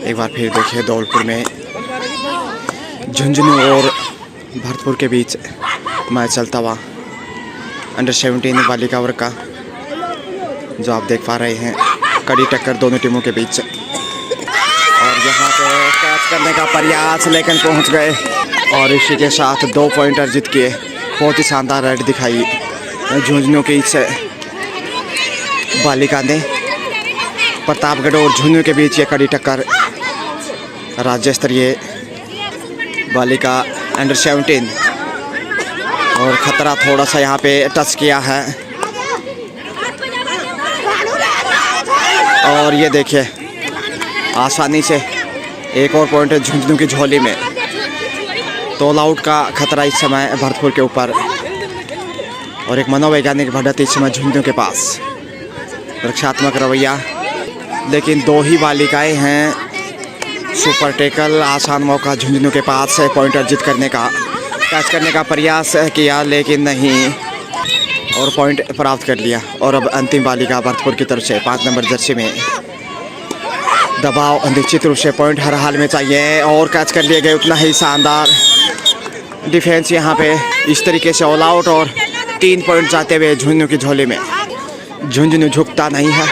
एक बार फिर देखिए धौलपुर में झुंझुनू और भरतपुर के बीच मैच चलता हुआ अंडर 17 बालिका वर्ग का, जो आप देख पा रहे हैं। कड़ी टक्कर दोनों टीमों के बीच, और यहाँ पे कैच करने का प्रयास लेकिन पहुँच गए, और इसी के साथ 2 पॉइंट अर्जित किए। बहुत ही शानदार रेड दिखाई झुंझुनू के इस बालिका ने। प्रतापगढ़ और झुंझुनू के बीच ये कड़ी टक्कर राज्य स्तरीय बालिका अंडर 17, और खतरा थोड़ा सा यहाँ पे टच किया है। और ये देखिए आसानी से एक और पॉइंट झुंझुनू की झोली में। तो ऑल आउट का खतरा इस समय भरतपुर के ऊपर, और एक मनोवैज्ञानिक बढ़त इस समय झुंझुनू के पास। रक्षात्मक रवैया, लेकिन 2 ही बालिकाएं हैं। सुपर टेकल, आसान मौका झुंझुनू के पास है पॉइंट अर्जित करने का। कैच करने का प्रयास किया लेकिन नहीं, और पॉइंट प्राप्त कर लिया। और अब अंतिम बालिका भरतपुर की तरफ से 5 नंबर जर्सी में दबाव निश्चित रूप से पॉइंट हर हाल में चाहिए, और कैच कर लिए गए। उतना ही शानदार डिफेंस यहाँ पे इस तरीके से ऑल आउट, और 3 पॉइंट जाते हुए झुंझुनू की झोली में। झुंझुनू झुकता नहीं है,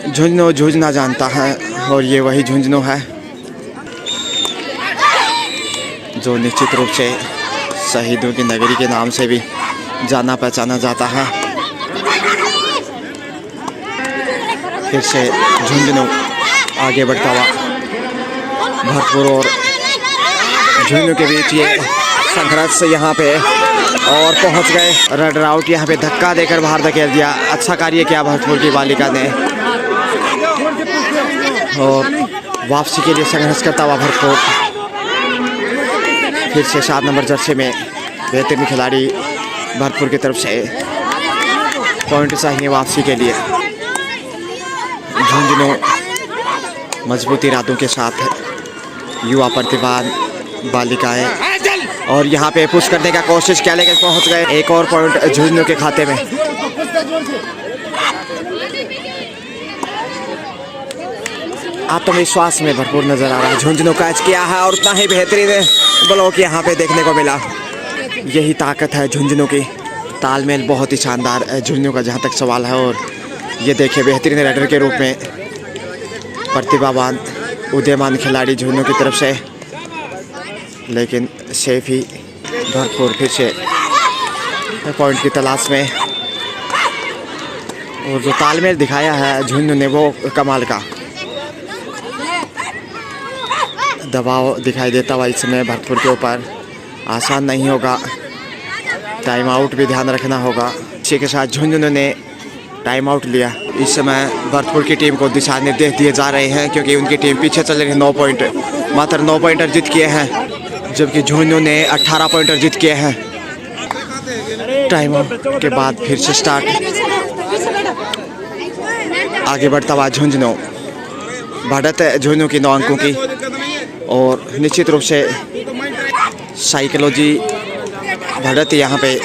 झुंझुनू जूझना जानता है, और ये वही झुंझुनू है जो निश्चित रूप से शहीदों की नगरी के नाम से भी जाना पहचाना जाता है। फिर से झुंझुनू आगे बढ़ता हुआ। भरतपुर और झुंझुनू के बीच ये संघर्ष यहाँ पे, और पहुँच गए। रेड आउट यहाँ पे धक्का देकर बाहर धकेल दिया। अच्छा कार्य किया भरतपुर की बालिका ने, और वापसी के लिए संघर्ष करता हुआ भरतपुर। फिर से 7 नंबर जर्सी में बेहतरीन खिलाड़ी भरतपुर की तरफ से पॉइंट चाहिए वापसी के लिए। झुंझुनू मजबूत इरादों के साथ युवा प्रतिभावान बालिकाएं, और यहाँ पे पुश करने का कोशिश किया लेकिन पहुँच गए। एक और पॉइंट झुंझुनू के खाते में। आत्मविश्वास में भरपूर नजर आ रहा है। झुंझुनू कैच किया है, और उतना ही बेहतरीन ब्लॉक यहाँ पे देखने को मिला। यही ताकत है झुंझुनू की। तालमेल बहुत ही शानदार है झुंझुनू का जहाँ तक सवाल है। और ये देखिए बेहतरीन राइडर के रूप में प्रतिभावान उदयमान खिलाड़ी झुंझुनू की तरफ से, लेकिन सेफ ही भरपूर फिर से पॉइंट की तलाश में। और जो तालमेल दिखाया है झुंझुनू ने वो कमाल का। दबाव दिखाई देता हुआ इस समय भरतपुर के ऊपर। आसान नहीं होगा, टाइम आउट भी ध्यान रखना होगा। इसी के साथ झुंझुनू ने टाइम आउट लिया। इस समय भरतपुर की टीम को दिशा निर्देश दिए जा रहे हैं, क्योंकि उनकी टीम पीछे चल रही है। 9 पॉइंट, मात्र 9 पॉइंट अर्जित किए हैं, जबकि झुंझुनू ने 18 पॉइंट अर्जित किए हैं। टाइम आउट के बाद फिर से स्टार्ट। आगे बढ़ता हुआ झुंझुनू, बढ़त झुंझुनू की 9 अंकों की, और निश्चित रूप से साइकोलॉजी बढ़त यहाँ पे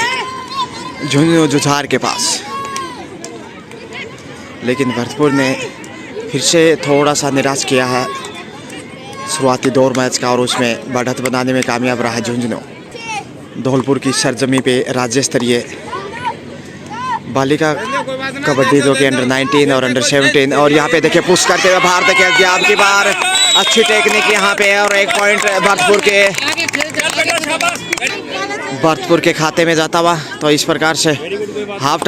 झुंझुनू जुझार के पास। लेकिन भरतपुर ने फिर से थोड़ा सा निराश किया है शुरुआती दौर मैच का, और उसमें बढ़त बनाने में कामयाब रहा है झुंझुनू। धौलपुर की सरजमी पे राज्य स्तरीय बालिका कबड्डी जो कि अंडर 19 और अंडर 17, और यहाँ पे देखिए पुश करते हुए बाहर धकेल दिया। अब की बार अच्छी टेक्निक यहाँ पे, और 1 पॉइंट भरतपुर के खाते में जाता हुआ। तो इस प्रकार से हाफ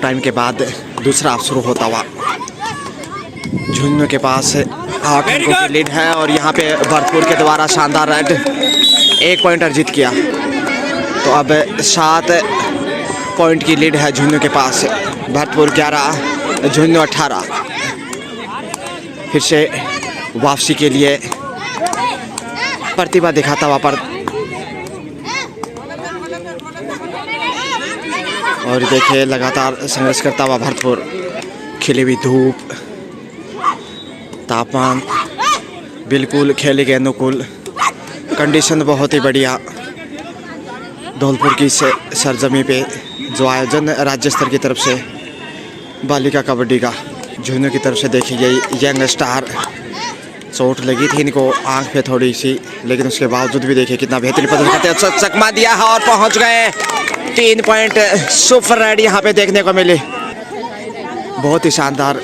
टाइम के बाद दूसरा हाफ शुरू होता हुआ। झुंझुनू के पास 8 अंकों की लीड है, और यहाँ पे भरतपुर के द्वारा शानदार रेड 1 पॉइंट अर्जित किया। तो अब 7 पॉइंट की लीड है झुंझुनू के पास। भरतपुर 11, झुंझुनू 18। फिर से वापसी के लिए प्रतिभा दिखाता हुआ और देखिए लगातार संघर्ष करता हुआ भरतपुर। खिली हुई धूप, तापमान बिल्कुल खेले के अनुकूल, कंडीशन बहुत ही बढ़िया। धौलपुर की सरजमी पे जो आयोजन राज्य स्तर की तरफ से बालिका कबड्डी का झुन्नू की तरफ से देखी गई यंग स्टार। चोट लगी थी इनको आंख पे थोड़ी सी, लेकिन उसके बावजूद भी देखिए कितना बेहतरीन प्रदर्शन करते हैं। चकमा दिया है और पहुंच गए। 3 पॉइंट सुपर रेड यहाँ पे देखने को मिले, बहुत ही शानदार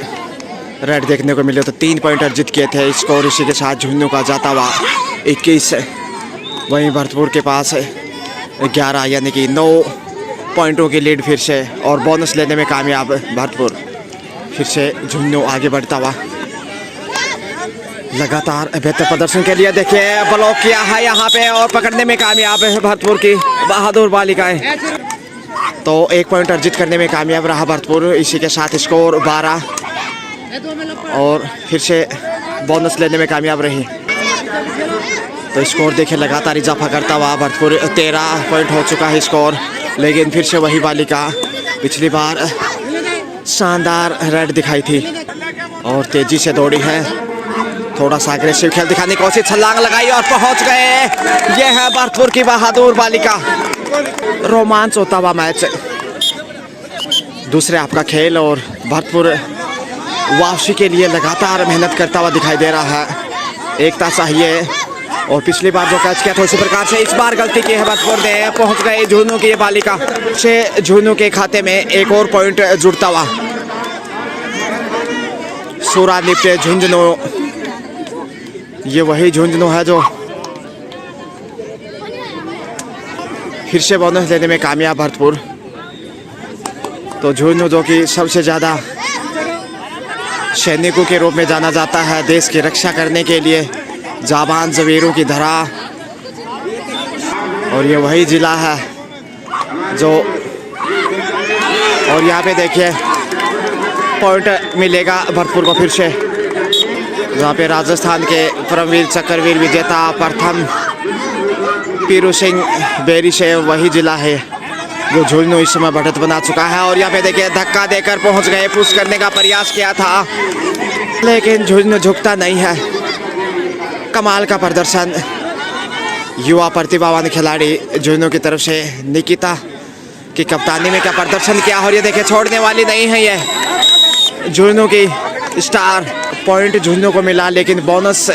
रेड देखने को मिले। तो 3 पॉइंट अर्जित किए थे। स्कोर इसी के साथ झुन्नू का जाता हुआ 21, वहीं भरतपुर के पास 11, यानी कि 9 पॉइंटों की लीड फिर से, और बोनस लेने में कामयाब भरतपुर। फिर से झुन्नू आगे बढ़ता हुआ लगातार बेहतर प्रदर्शन के लिए देखिए ब्लॉक किया है यहाँ पे, और पकड़ने में कामयाब है भरतपुर की बहादुर बालिकाएं। तो 1 पॉइंट अर्जित करने में कामयाब रहा भरतपुर। इसी के साथ स्कोर 12, और फिर से बोनस लेने में कामयाब रही। तो स्कोर देखिए लगातार इजाफा करता हुआ भरतपुर 13 पॉइंट हो चुका है स्कोर। लेकिन फिर से वही बालिका पिछली बार शानदार रेड दिखाई थी और तेजी से दौड़ी है, थोड़ा सा अग्रेसिव खेल दिखाने की कोशिश, छलांग लगाई और पहुंच गए। यह है भरतपुर की बहादुर बालिका। रोमांच होता हुआ मैच, दूसरे आपका खेल, और भरतपुर वापसी के लिए लगातार मेहनत करता हुआ दिखाई दे रहा है। एकता चाहिए, और पिछली बार जो कैच किया था उसी प्रकार से इस बार गलती की है भरतपुर ने। पहुंच गए झुन्नू की ये बालिका से झुन्नू के खाते में 1 और पॉइंट जुड़ता हुआ। सूरा निपटे झुंझुनू, ये वही झुंझुनू है जो फिर से बोनस लेने में कामयाब भरतपुर। तो झुंझुनू जो कि सबसे ज़्यादा सैनिकों के रूप में जाना जाता है, देश की रक्षा करने के लिए जाबान जवीरों की धरा, और ये वही जिला है जो, और यहाँ पे देखिए पॉइंट मिलेगा भरतपुर को फिर से, जहाँ पे राजस्थान के परमवीर चक्रवीर विजेता प्रथम पीरू सिंह बेरी से वही जिला है जो झुन्नू इस समय बढ़त बना चुका है। और यहाँ पे देखिए धक्का देकर पहुँच गए, पुश करने का प्रयास किया था लेकिन झुन्नू झुकता नहीं है। कमाल का प्रदर्शन, युवा प्रतिभावान खिलाड़ी झुन्नू की तरफ से निकिता की कप्तानी में क्या प्रदर्शन किया। और ये देखिए छोड़ने वाली नहीं है ये झुन्नू की स्टार। पॉइंट झुन्नू को मिला, लेकिन बोनस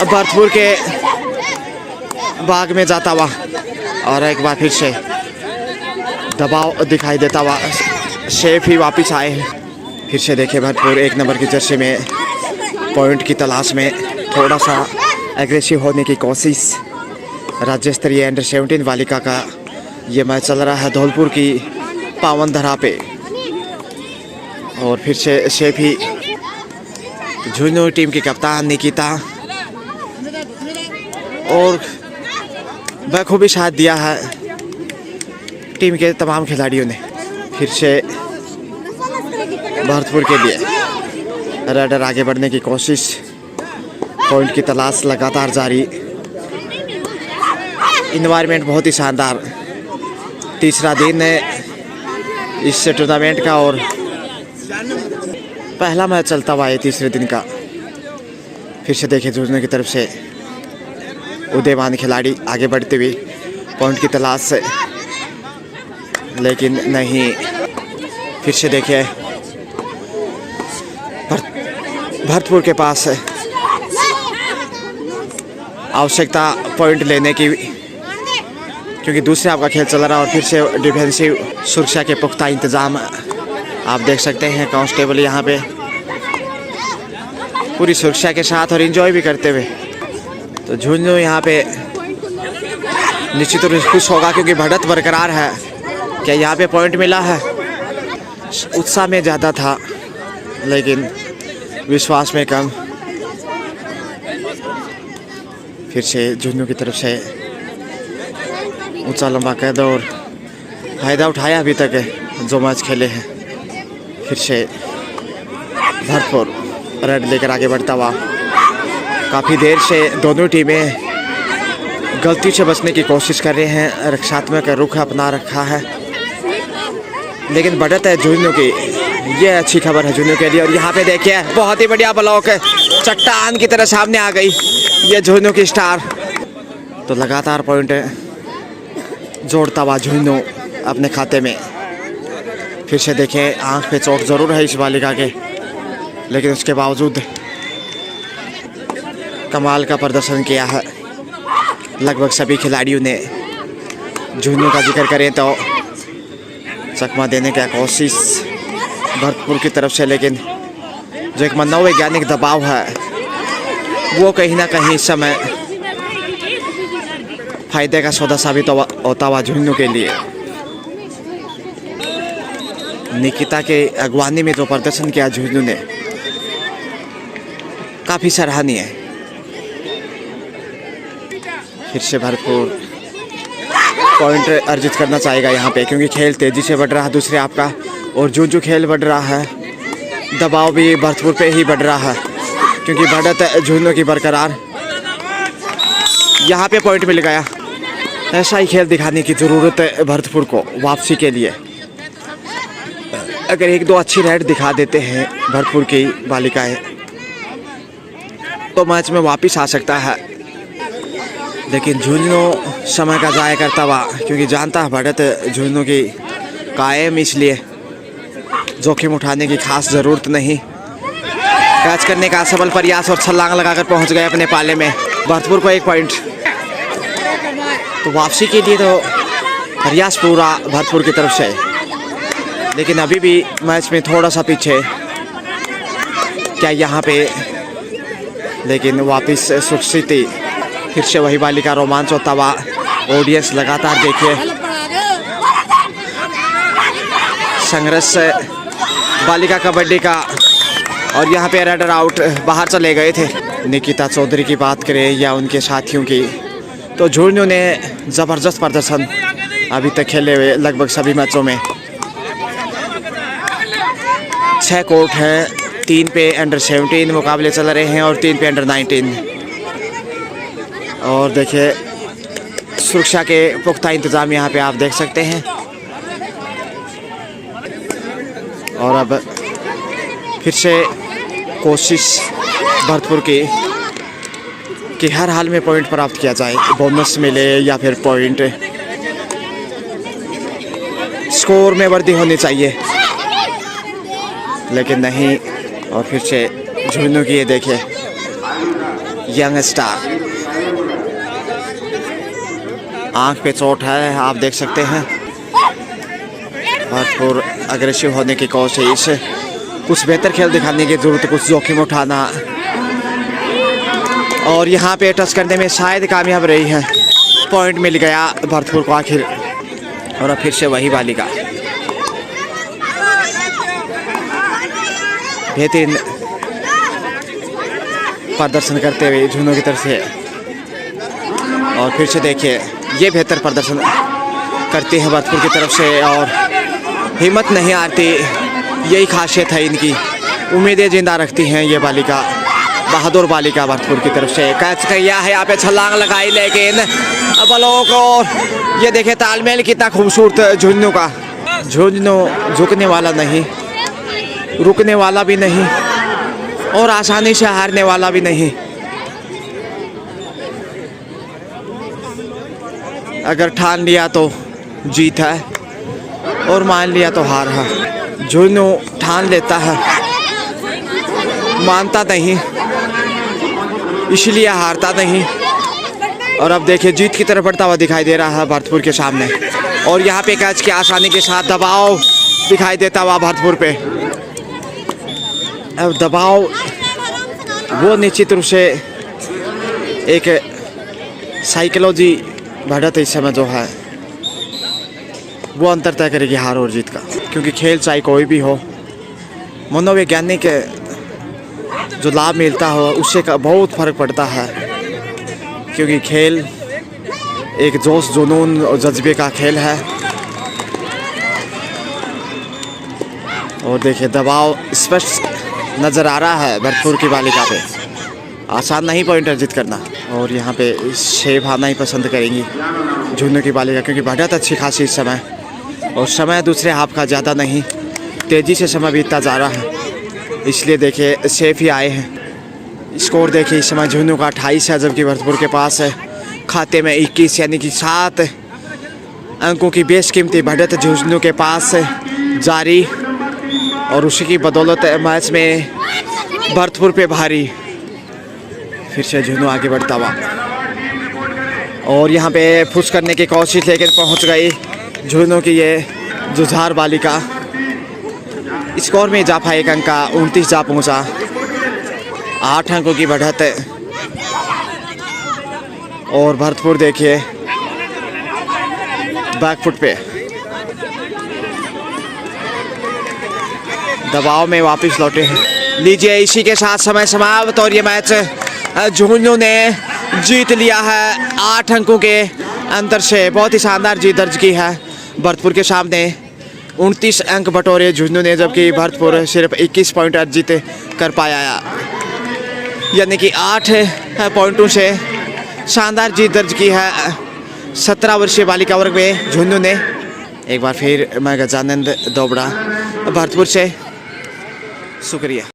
भरतपुर के बाग में जाता हुआ, और एक बार फिर से दबाव दिखाई देता हुआ शेफ ही वापस आए हैं। फिर से देखिए भरतपुर 1 नंबर की जर्सी में पॉइंट की तलाश में थोड़ा सा एग्रेसिव होने की कोशिश। राज्य स्तरीय अंडर 17 बालिका का ये मैच चल रहा है धौलपुर की पावन धरा पे, और फिर से शेफ ही झुन्नू टीम की कप्तान निकिता, और बखूबी साथ दिया है टीम के तमाम खिलाड़ियों ने। फिर से भरतपुर के लिए रेडर आगे बढ़ने की कोशिश, पॉइंट की तलाश लगातार जारी। इन्वायरमेंट बहुत ही शानदार, तीसरा दिन है इस टूर्नामेंट का और पहला मैच चलता हुआ है तीसरे दिन का। फिर से देखिए झुन्नू की तरफ से उदयमान खिलाड़ी आगे बढ़ते हुए पॉइंट की तलाश से, लेकिन नहीं। फिर से देखिए भरतपुर के पास आवश्यकता पॉइंट लेने की, क्योंकि दूसरे आपका खेल चल रहा है। और फिर से डिफेंसिव सुरक्षा के पुख्ता इंतजाम आप देख सकते हैं, कांस्टेबल यहाँ पे पूरी सुरक्षा के साथ और एंजॉय भी करते हुए। तो झुन्नू यहाँ पे निश्चित रूप से खुश होगा, क्योंकि बढ़त बरकरार है। क्या यहाँ पे पॉइंट मिला है, उत्साह में ज़्यादा था लेकिन विश्वास में कम। फिर से झुन्नू की तरफ से ऊंचा लंबा कद और फायदा उठाया अभी तक है जो मैच खेले हैं। फिर से भरतपुर रेड लेकर आगे बढ़ता हुआ, काफ़ी देर से दोनों टीमें गलती से बचने की कोशिश कर रहे हैं, रक्षात्मक रुख अपना रखा है, लेकिन बढ़त है झुन्नू की। ये अच्छी खबर है झुन्नू के लिए। और यहाँ पे देखिए बहुत ही बढ़िया ब्लॉक है, चट्टान की तरह सामने आ गई ये झुन्नू की स्टार। तो लगातार पॉइंट जोड़ता हुआ झुन्नू अपने खाते में। फिर से देखें, आंख पे चोट ज़रूर है इस बालिका के, लेकिन उसके बावजूद कमाल का प्रदर्शन किया है। लगभग सभी खिलाड़ियों ने झुंझुनू का जिक्र करें तो चकमा देने की कोशिश भरतपुर की तरफ से, लेकिन जो एक मनोवैज्ञानिक दबाव है वो कहीं ना कहीं इस समय फायदे का सौदा साबित होता हुआ झुंझुनू के लिए। निकिता के अगवानी में जो प्रदर्शन किया झुंझुनू ने, काफ़ी सराहनीय है। फिर से भरतपुर पॉइंट अर्जित करना चाहेगा यहाँ पे, क्योंकि खेल तेजी से बढ़ रहा है दूसरे आपका, और जो खेल बढ़ रहा है दबाव भी भरतपुर पे ही बढ़ रहा है, क्योंकि बढ़त झुंझुनू की बरकरार। यहाँ पे पॉइंट मिल गया। ऐसा ही खेल दिखाने की ज़रूरत है भरतपुर को वापसी के लिए। अगर एक दो अच्छी राइड दिखा देते हैं भरतपुर की बालिकाएं तो मैच में वापस आ सकता है, लेकिन झुंझुनू समय का ज़ाया करता हुआ, क्योंकि जानता है बढ़त झुंझुनू की कायम, इसलिए जोखिम उठाने की खास ज़रूरत नहीं। कैच करने का सफल प्रयास और छलांग लगाकर पहुंच गए अपने पाले में। भरतपुर को 1 पॉइंट। तो वापसी के लिए तो प्रयास पूरा भरतपुर की तरफ से, लेकिन अभी भी मैच में थोड़ा सा पीछे। क्या यहाँ पे, लेकिन वापस सुरक्षित, फिर से वही बालिका रोमांच होता हुआ। ऑडियंस लगातार देखिए संघर्ष बालिका कबड्डी का, और यहाँ पे राइडर आउट बाहर चले गए थे। निकिता चौधरी की बात करें या उनके साथियों की, तो झुंझुनू ने ज़बरदस्त प्रदर्शन अभी तक खेले हुए लगभग सभी मैचों में। 6 कोर्ट हैं, 3 पे अंडर 17 मुकाबले चल रहे हैं और 3 पे अंडर 19। और देखिए सुरक्षा के पुख्ता इंतज़ाम यहाँ पे आप देख सकते हैं। और अब फिर से कोशिश भरतपुर की कि हर हाल में पॉइंट प्राप्त किया जाए, बोनस मिले या फिर पॉइंट, स्कोर में वृद्धि होनी चाहिए, लेकिन नहीं। और फिर से झुंझुनू की ये देखिए यंग स्टार, आंख पे चोट है आप देख सकते हैं। भरतपुर अग्रेसिव होने की कोशिश, कुछ बेहतर खेल दिखाने की जरूरत, कुछ जोखिम उठाना, और यहाँ पे टच करने में शायद कामयाब रही है। पॉइंट मिल गया भरतपुर को आखिर। और अब फिर से वही बालिका बेहतरीन प्रदर्शन करते हुए झुंझुनू की तरफ से। और फिर से देखिए ये बेहतर प्रदर्शन करती है भरतपुर की तरफ से, और हिम्मत नहीं हारती, यही खासियत है इनकी। उम्मीदें जिंदा रखती हैं ये बालिका, बहादुर बालिका भरतपुर की तरफ से। कैच किया है यहाँ पे, छलांग लगाई, लेकिन बलों को ये देखे तालमेल कितना खूबसूरत झुंझुनू का। झुंझुनू झुकने वाला नहीं, रुकने वाला भी नहीं, और आसानी से हारने वाला भी नहीं। अगर ठान लिया तो जीत है, और मान लिया तो हार है। झुंझुनू ठान लेता है, मानता नहीं, इसलिए हारता नहीं। और अब देखिए जीत की तरफ बढ़ता हुआ दिखाई दे रहा है भरतपुर के सामने। और यहाँ पे कैच के आसानी के साथ दबाव दिखाई देता हुआ भरतपुर पे। अब दबाव वो निश्चित रूप से एक साइकोलॉजी बढ़त इस समय जो है वो अंतर तय करेगी हार और जीत का, क्योंकि खेल चाहे कोई भी हो, मनोवैज्ञानिक जो लाभ मिलता हो उससे का बहुत फर्क पड़ता है, क्योंकि खेल एक जोश जुनून और जज्बे का खेल है। और देखिए दबाव स्पष्ट नज़र आ रहा है भरतपुर की बालिका पे। आसान नहीं पॉइंट अर्जित करना, और यहाँ पे शेप आना ही पसंद करेंगी झुंझुनू की बालिका, क्योंकि बढ़त अच्छी खासी इस समय, और समय दूसरे हाफ का ज़्यादा नहीं, तेज़ी से समय बीतता जा रहा है, इसलिए देखिए सेफ ही आए हैं। स्कोर देखिए इस समय झुंझुनू का 28 है, जबकि भरतपुर के पास है खाते में 21, यानी कि 7 अंकों की बेशकीमती बढ़त झुंझुनू के पास जारी और उसी की बदौलत मैच में भरतपुर पे भारी। फिर से झुन्नू आगे बढ़ता हुआ और यहाँ पे पुश करने की कोशिश लेकिन पहुँच गई झुन्नू की ये जुझार बालिका। स्कोर में इजाफा 1 अंक का 29 जा पहुँचा। 8 अंकों की बढ़त और भरतपुर देखिए बैकफुट पे दबाव में वापस लौटे हैं। लीजिए इसी के साथ समय समाप्त और ये मैच झुन्नू ने जीत लिया है 8 अंकों के अंतर से। बहुत ही शानदार जीत दर्ज की है भरतपुर के सामने। 29 अंक बटोरे झुन्नू ने, जबकि भरतपुर सिर्फ 21 पॉइंट अर्जित कर पाया, यानी कि 8 पॉइंटों से शानदार जीत दर्ज की है 17 वर्षीय बालिका वर्ग में झुन्नू ने। एक बार फिर मैं गजानंद दोबड़ा भरतपुर से, शुक्रिया।